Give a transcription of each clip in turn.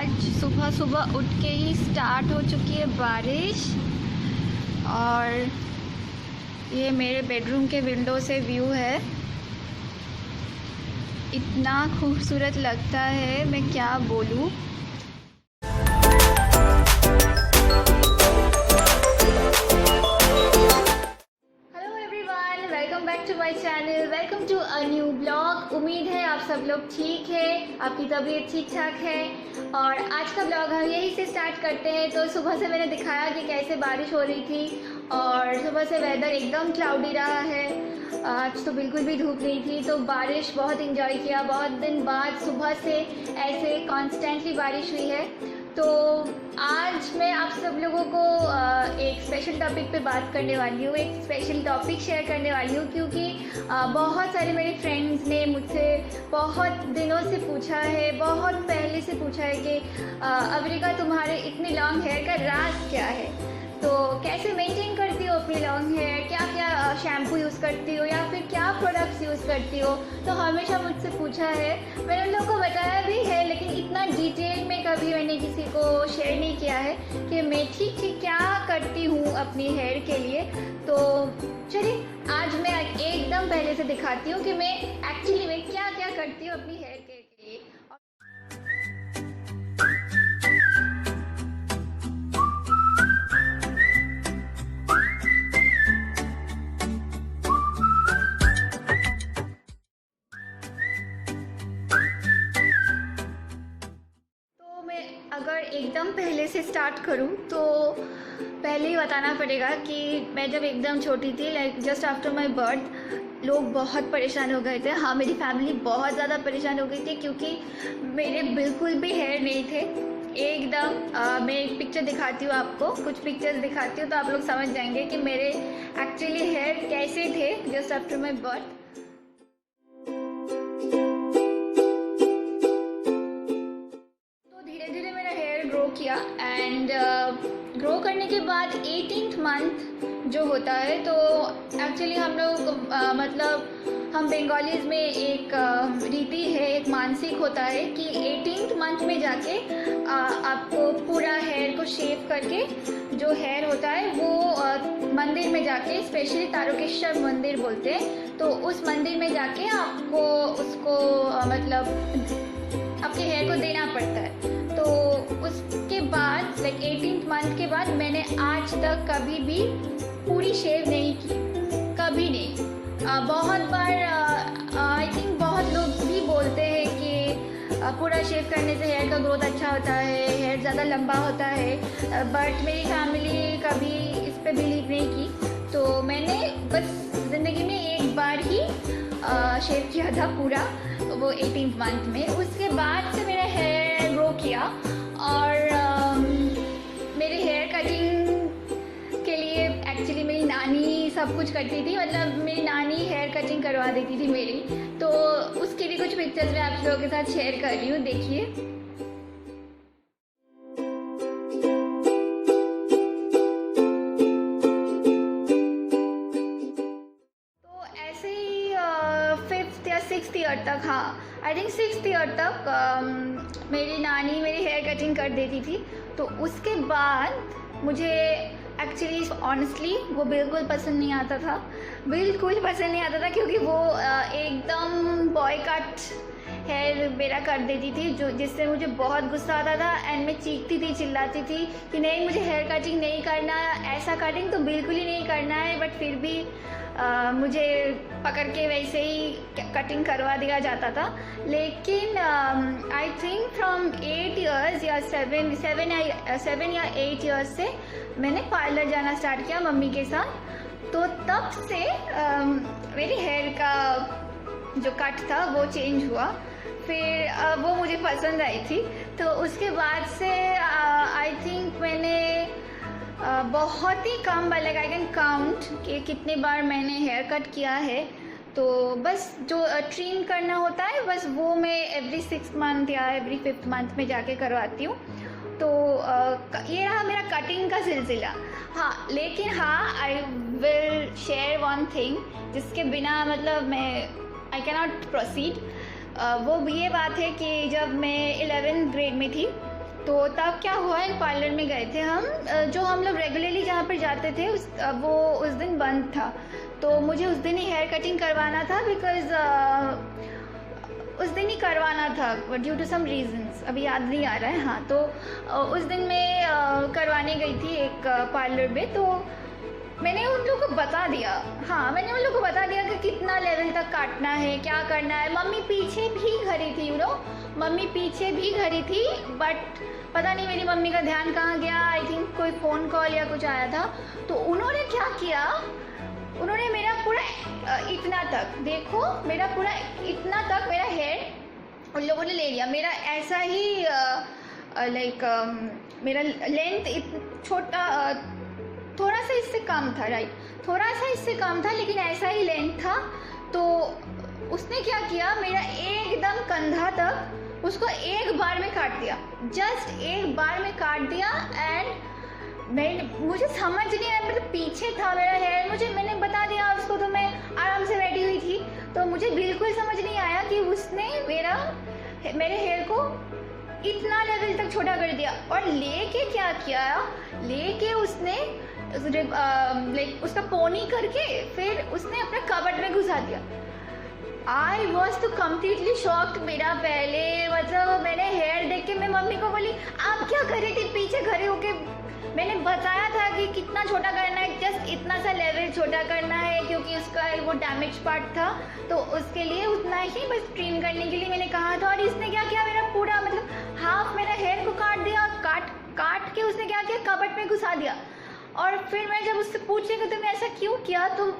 आज सुबह सुबह उठ के ही स्टार्ट हो चुकी है बारिश। और ये मेरे बेडरूम के विंडो से व्यू है। इतना खूबसूरत लगता है, मैं क्या बोलूँ। Welcome back to my channel, welcome to a new blog. उम्मीद है आप सब लोग ठीक है, आपकी तबीयत ठीक ठाक है। और आज का ब्लॉग हम यहीं से स्टार्ट करते हैं। तो सुबह से मैंने दिखाया कि कैसे बारिश हो रही थी और सुबह से वेदर एकदम क्लाउडी रहा है। आज तो बिल्कुल भी धूप नहीं थी, तो बारिश बहुत इंजॉय किया। बहुत दिन बाद सुबह से ऐसे कॉन्स्टेंटली बारिश हुई है। तो आज मैं आप सब लोगों को एक स्पेशल टॉपिक पे बात करने वाली हूँ, एक स्पेशल टॉपिक शेयर करने वाली हूँ, क्योंकि बहुत सारे मेरे फ्रेंड्स ने मुझसे बहुत दिनों से पूछा है, बहुत पहले से पूछा है कि अवरिका तुम्हारे इतने लॉन्ग हेयर का राज क्या है, तो कैसे मेंटेन करती हो अपनी लॉन्ग हेयर, क्या क्या शैम्पू यूज़ करती हो या फिर क्या प्रोडक्ट्स यूज़ करती हो। तो हमेशा मुझसे पूछा है, मैंने उन लोगों को बताया भी है, लेकिन इतना डिटेल में कभी मैंने किसी को शेयर नहीं किया है कि मैं ठीक क्या करती हूँ अपनी हेयर के लिए। तो चलिए आज मैं एकदम पहले से दिखाती हूँ कि मैं एक्चुअली में क्या क्या करती हूँ अपनी हेयर केयर के लिए। अगर एकदम पहले से स्टार्ट करूं तो पहले ही बताना पड़ेगा कि मैं जब एकदम छोटी थी, like just after my birth, लोग बहुत परेशान हो गए थे। हाँ, मेरी फैमिली बहुत ज़्यादा परेशान हो गई थी क्योंकि मेरे बिल्कुल भी हेयर नहीं थे एकदम। मैं एक पिक्चर दिखाती हूँ आपको, कुछ पिक्चर्स दिखाती हूँ तो आप लोग समझ जाएंगे कि मेरे एक्चुअली हेयर कैसे थे जस्ट आफ्टर माई बर्थ। किया एंड ग्रो करने के बाद 18th मंथ जो होता है, तो एक्चुअली हम लोग मतलब हम बंगालीज में एक रीति है, एक मानसिक होता है कि 18th मंथ में जाके आपको पूरा हेयर को शेव करके जो हेयर होता है वो मंदिर में जाके, स्पेशली तारकेश्वर मंदिर बोलते हैं, तो उस मंदिर में जाके आपको उसको मतलब आपके हेयर को देना पड़ता है। तो उसके बाद लाइक 18th मंथ के बाद मैंने आज तक कभी भी पूरी शेव नहीं की, कभी नहीं। बहुत बार आई थिंक बहुत लोग भी बोलते हैं कि पूरा शेव करने से हेयर का ग्रोथ अच्छा होता है, हेयर ज़्यादा लंबा होता है, बट मेरी फैमिली कभी इस पे बिलीव नहीं की। तो मैंने बस ज़िंदगी में एक बार ही शेव किया था पूरा, वो 18th मंथ में। उसके बाद से मेरा हेयर ग्रो किया और मेरे हेयर कटिंग के लिए एक्चुअली मेरी नानी सब कुछ करती थी, मतलब मेरी नानी हेयर कटिंग करवा देती थी मेरी। तो उसके लिए कुछ पिक्चर्स मैं आप लोगों के साथ शेयर कर रही हूँ, देखिए। सिक्स्थ ईयर तक, हाँ आई थिंक 6th ईयर तक मेरी नानी मेरी हेयर कटिंग कर देती थी। तो उसके बाद मुझे एक्चुअली ऑनेस्टली वो बिल्कुल पसंद नहीं आता था, बिल्कुल पसंद नहीं आता था, क्योंकि वो एकदम बॉय कट हेयर मेरा कर देती थी, जो जिससे मुझे बहुत गुस्सा आता था एंड मैं चीखती थी, चिल्लाती थी कि नहीं मुझे हेयर कटिंग नहीं करना, ऐसा कटिंग तो बिल्कुल ही नहीं करना है। बट फिर भी मुझे पकड़ के वैसे ही कटिंग करवा दिया जाता था। लेकिन आई थिंक फ्रॉम 8 इयर्स या 7 या 8 इयर्स से मैंने पार्लर जाना स्टार्ट किया मम्मी के साथ। तो तब से मेरी हेयर का जो कट था वो चेंज हुआ, फिर वो मुझे पसंद आई थी। तो उसके बाद से आई थिंक मैंने बहुत ही कम, लाइक आई कैन काउंट कि कितने बार मैंने हेयर कट किया है। तो बस जो ट्रिम करना होता है बस वो मैं एवरी 6th मंथ या एवरी 5th मंथ में जाके करवाती हूँ। तो ये रहा मेरा कटिंग का सिलसिला। हाँ, लेकिन हाँ I will share one thing जिसके बिना मतलब मैं आई कैन नॉट प्रोसीड। वो भी ये बात है कि जब मैं 11th ग्रेड में थी तो तब क्या हुआ, एक पार्लर में गए थे हम, जो हम लोग रेगुलरली जहाँ पर जाते थे वो उस दिन बंद था। तो मुझे उस दिन ही हेयर कटिंग करवाना था, बिकॉज़ उस दिन ही करवाना था ड्यू टू सम रीजंस, अभी याद नहीं आ रहा है। हाँ, तो उस दिन मैं करवाने गई थी एक पार्लर में। तो मैंने उन लोगों को बता दिया, हाँ मैंने उन लोगों को बता दिया कि कितना लेवल तक काटना है, क्या करना है। मम्मी पीछे भी खड़ी थी, मम्मी पीछे भी खड़ी थी, बट पता नहीं मेरी मम्मी का ध्यान कहाँ गया। आई थिंक कोई फ़ोन कॉल या कुछ आया था। तो उन्होंने क्या किया, उन्होंने मेरा पूरा इतना तक, देखो मेरा पूरा इतना तक मेरा हेयर उन लोगों ने ले लिया। मेरा ऐसा ही लाइक मेरा लेंथ छोटा, थोड़ा सा इससे कम था, राइट, थोड़ा सा इससे कम था, लेकिन ऐसा ही लेंथ था। तो उसने क्या किया, मेरा एकदम कंधा तक उसको एक बार में काट दिया, जस्ट एक बार में काट दिया। एंड मुझे समझ नहीं आया, मतलब पीछे था मेरा हेयर, मैंने बता दिया उसको, तो मैं आराम से बैठी हुई थी। तो मुझे बिल्कुल समझ नहीं आया कि उसने मेरे हेयर को इतना लेवल तक छोटा कर दिया। और लेके क्या किया, लेके उसने लाइक उसका पोनी करके फिर उसने अपने कबर्ड में घुसा दिया। आई वॉज तो कम्प्लीटली शॉक्ड। मेरा पहले मतलब मैंने हेयर देख के मैं मम्मी को बोली, आप क्या कर रही थी पीछे खड़े होके? मैंने बताया था कि कितना छोटा करना है, जस्ट इतना सा लेवल छोटा करना है, क्योंकि उसका वो डैमेज पार्ट था, तो उसके लिए उतना ही बस ट्रिम करने के लिए मैंने कहा था। और इसने क्या किया, मेरा पूरा मतलब हाफ मेरा हेयर को काट दिया, काट के उसने क्या किया, कबर्ड में घुसा दिया। और फिर मैं जब उससे पूछने कि तुमने ऐसा क्यों किया, तो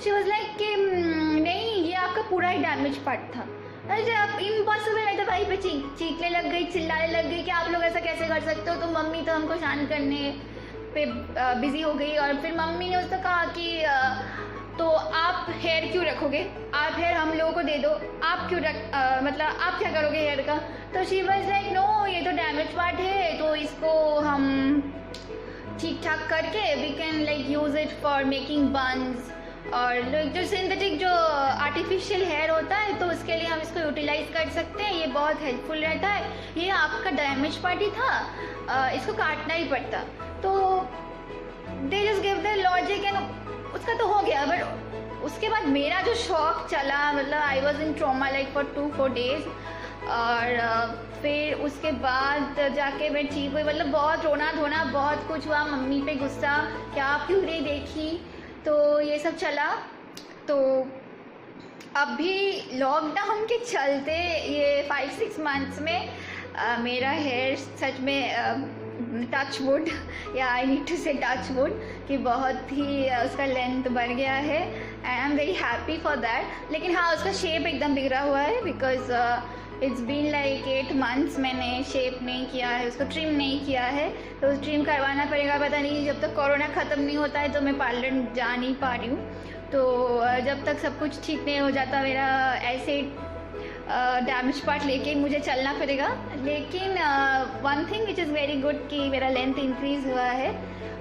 शी वाज लाइक कि नहीं, ये आपका पूरा ही डैमेज पार्ट था। अरे अब इम्पॉसिबल। मैं तो भाई पे चीखने लग गई, चिल्लाने लग गई कि आप लोग ऐसा कैसे कर सकते हो। तो मम्मी तो हमको शांत करने पे बिजी हो गई। और फिर मम्मी ने उसको कहा कि तो आप हेयर क्यों रखोगे, आप हेयर हम लोगों को दे दो, आप क्यों मतलब आप क्या करोगे हेयर का? तो शी वाज लाइक नो, ये तो डैमेज पार्ट है, तो इसको हम ठीक ठाक करके we can like use it for making buns, और जो सिंथेटिक जो आर्टिफिशियल हेयर होता है, तो उसके लिए हम इसको यूटिलाइज कर सकते हैं। ये बहुत हेल्पफुल रहता है। ये आपका डैमेज पार्ट ही था, इसको काटना ही पड़ता। तो they just give the logic and उसका तो हो गया। बट उसके बाद मेरा जो शौक चला, मतलब I was in trauma like for 2-4 days. और फिर उसके बाद जाके मैं ठीक हुई। मतलब बहुत रोना धोना, बहुत कुछ हुआ, मम्मी पे गुस्सा कि आप क्यों नहीं देखी, तो ये सब चला। तो अभी लॉकडाउन के चलते ये 5-6 मंथ्स में मेरा हेयर सच में टच वुड, या I need to say touch wood, कि बहुत ही उसका लेंथ बढ़ गया है and I am very happy for that. लेकिन हाँ, उसका शेप एकदम बिगड़ा हुआ है, because it's been like 8 months मैंने शेप नहीं किया है, उसको ट्रिम नहीं किया है। तो ट्रिम करवाना पड़ेगा। पता नहीं जब तक कोरोना ख़त्म नहीं होता है तो मैं पार्लर जा नहीं पा रही हूँ। तो जब तक सब कुछ ठीक नहीं हो जाता, मेरा ऐसे डैमेज पार्ट लेके मुझे चलना पड़ेगा। लेकिन one thing which is very good कि मेरा लेंथ इंक्रीज़ हुआ है।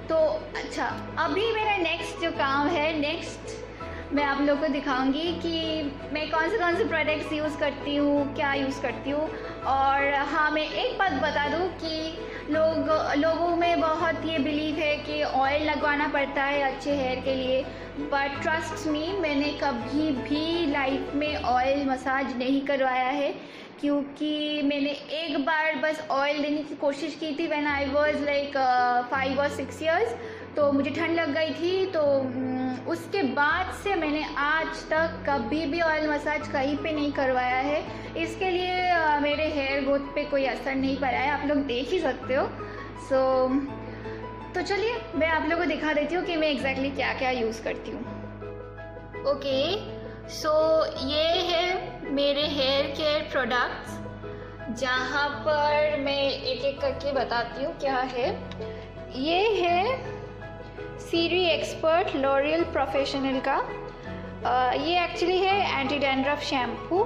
तो अच्छा, अभी मेरा नेक्स्ट जो काम है, नेक्स्ट मैं आप लोगों को दिखाऊंगी कि मैं कौन से प्रोडक्ट्स यूज़ करती हूँ, क्या यूज़ करती हूँ। और हाँ, मैं एक बात बता दूँ कि लोगों में बहुत ये बिलीव है कि ऑयल लगवाना पड़ता है अच्छे हेयर के लिए, बट ट्रस्ट मी, मैंने कभी भी लाइफ में ऑयल मसाज नहीं करवाया है। क्योंकि मैंने एक बार बस ऑयल देने की कोशिश की थी when I was like 5 or 6 years। तो मुझे ठंड लग गई थी। तो उसके बाद से मैंने आज तक कभी भी ऑयल मसाज कहीं पे नहीं करवाया है। इसके लिए मेरे हेयर ग्रोथ पे कोई असर नहीं पड़ा है, आप लोग देख ही सकते हो। तो चलिए मैं आप लोगों को दिखा देती हूँ कि मैं एग्जैक्टली क्या क्या यूज़ करती हूँ। ओके, सो ये है मेरे हेयर केयर प्रोडक्ट्स, जहाँ पर मैं एक एक करके बताती हूँ क्या है। ये है सीरी एक्सपर्ट लॉरियल प्रोफेशनल का। ये एक्चुअली है एंटी डैंड्रफ शैम्पू।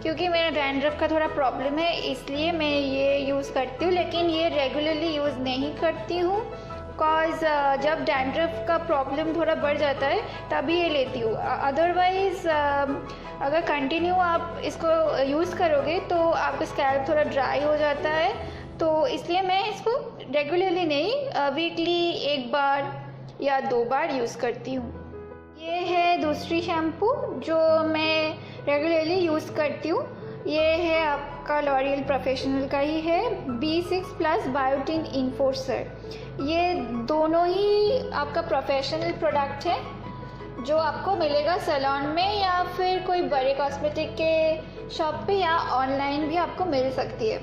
क्योंकि मेरा डैंड्रफ का थोड़ा प्रॉब्लम है, इसलिए मैं ये यूज़ करती हूँ। लेकिन ये रेगुलरली यूज़ नहीं करती हूँ, बिकॉज जब डैंड्रफ का प्रॉब्लम थोड़ा बढ़ जाता है तभी ये लेती हूँ। अदरवाइज़ अगर कंटिन्यू आप इसको यूज़ करोगे तो आपका स्कैल्प थोड़ा ड्राई हो जाता है। तो इसलिए मैं इसको रेगुलरली नहीं, वीकली एक बार या 2 बार यूज़ करती हूँ। ये है दूसरी शैम्पू जो मैं रेगुलरली यूज़ करती हूँ। ये है आपका लॉरियल प्रोफेशनल का ही है, B6+ बायोटिन इन्फोर्सर। ये दोनों ही आपका प्रोफेशनल प्रोडक्ट है जो आपको मिलेगा सैलून में या फिर कोई बड़े कॉस्मेटिक के शॉप पे या ऑनलाइन भी आपको मिल सकती है।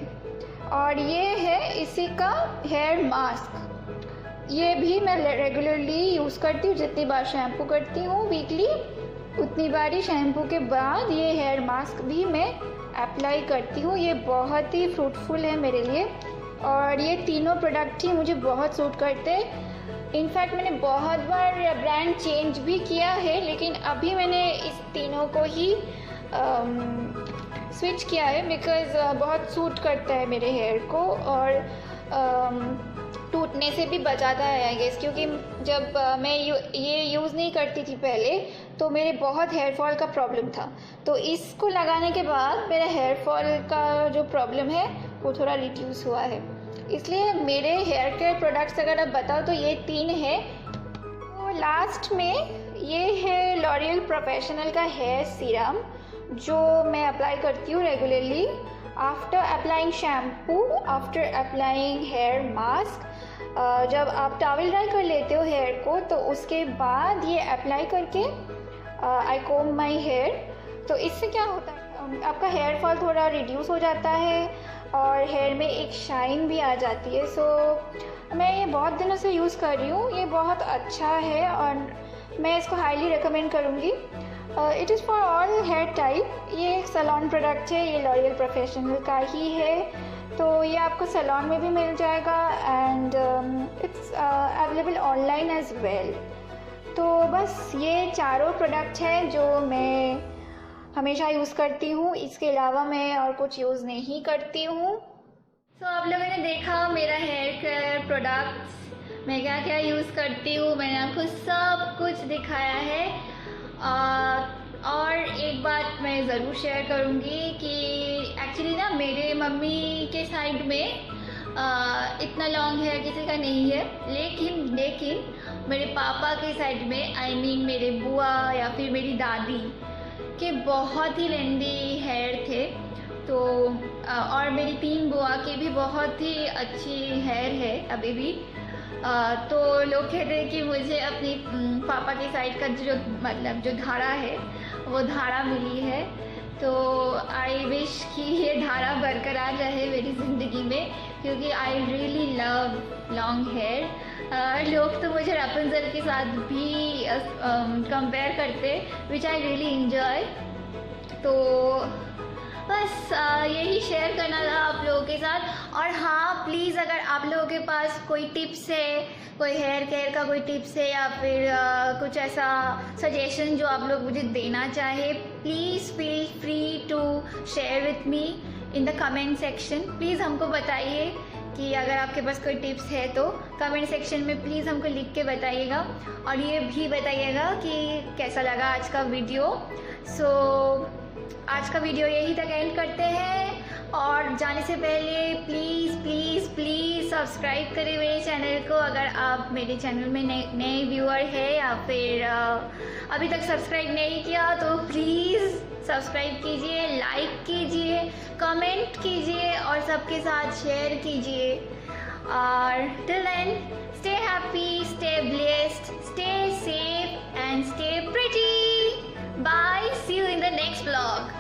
और ये है इसी का हेयर मास्क, ये भी मैं रेगुलरली यूज़ करती हूँ। जितनी बार शैम्पू करती हूँ वीकली, उतनी बार ही शैम्पू के बाद ये हेयर मास्क भी मैं अप्लाई करती हूँ। ये बहुत ही फ्रूटफुल है मेरे लिए और ये तीनों प्रोडक्ट ही मुझे बहुत सूट करते हैं। इनफैक्ट मैंने बहुत बार ब्रांड चेंज भी किया है, लेकिन अभी मैंने इस तीनों को ही स्विच किया है बिकॉज़ बहुत सूट करता है मेरे हेयर को और टूटने से भी बचाता है आई गेस। क्योंकि जब मैं ये यूज़ नहीं करती थी पहले तो मेरे बहुत हेयर फॉल का प्रॉब्लम था, तो इसको लगाने के बाद मेरा हेयर फॉल का जो प्रॉब्लम है वो थोड़ा रिड्यूस हुआ है। इसलिए मेरे हेयर केयर प्रोडक्ट्स अगर आप बताओ तो ये 3 है। तो लास्ट में ये है लॉरियल प्रोफेशनल का हेयर सीरम जो मैं अप्लाई करती हूँ regularly after applying shampoo, after applying hair mask. जब आप टॉवल ड्राई कर लेते हो हेयर को तो उसके बाद ये अप्लाई करके आई कोम माई हेयर। तो इससे क्या होता है, आपका हेयर फॉल थोड़ा रिड्यूस हो जाता है और हेयर में एक शाइन भी आ जाती है। सो मैं ये बहुत दिनों से यूज़ कर रही हूँ, ये बहुत अच्छा है और मैं इसको हाईली रिकमेंड करूँगी। It is for all hair type. ये एक सैलून प्रोडक्ट है, ये लॉरियल प्रोफेशनल का ही है, तो ये आपको सैलून में भी मिल जाएगा and it's available online as well. तो बस ये चारों प्रोडक्ट हैं जो मैं हमेशा यूज़ करती हूँ, इसके अलावा मैं और कुछ यूज़ नहीं करती हूँ। तो आप लोगों ने देखा मेरा हेयर केयर प्रोडक्ट्स, मैं क्या क्या यूज़ करती हूँ, मैंने आपको सब कुछ दिखाया है। और एक बात मैं ज़रूर शेयर करूँगी कि एक्चुअली ना मेरे मम्मी के साइड में इतना लॉन्ग हेयर किसी का नहीं है, लेकिन मेरे पापा के साइड में आई मीन मेरे बुआ या फिर मेरी दादी के बहुत ही लेंदी हेयर थे। तो और मेरी 3 बुआ की भी बहुत ही अच्छी हेयर है अभी भी। तो लोग कहते हैं कि मुझे अपनी पापा की साइड का जो मतलब जो धारा है वो धारा मिली है। तो आई विश कि ये धारा बरकरार रहे मेरी ज़िंदगी में, क्योंकि I really love long hair. लोग तो मुझे रैपुंज़ल के साथ भी कंपेयर करते, विच आई रियली इंजॉय। तो बस यही शेयर करना था आप लोगों के साथ। और हाँ, प्लीज़ अगर आप लोगों के पास कोई टिप्स है, कोई हेयर केयर का कोई टिप्स है या फिर कुछ ऐसा सजेशन जो आप लोग मुझे देना चाहे, please feel free to share with me in the comment section. Please हमको बताइए कि अगर आपके पास कोई टिप्स है तो कमेंट सेक्शन में प्लीज़ हमको लिख के बताइएगा। और ये भी बताइएगा कि कैसा लगा आज का वीडियो। आज का वीडियो यहीं तक एंड करते हैं, और जाने से पहले प्लीज़ सब्सक्राइब करें मेरे चैनल को अगर आप मेरे चैनल में नए व्यूअर हैं, या फिर अभी तक सब्सक्राइब नहीं किया तो प्लीज़ सब्सक्राइब कीजिए, लाइक कीजिए, कमेंट कीजिए और सबके साथ शेयर कीजिए। और till then, stay happy, stay blessed, stay safe and stay pretty. Bye, see you in the next vlog.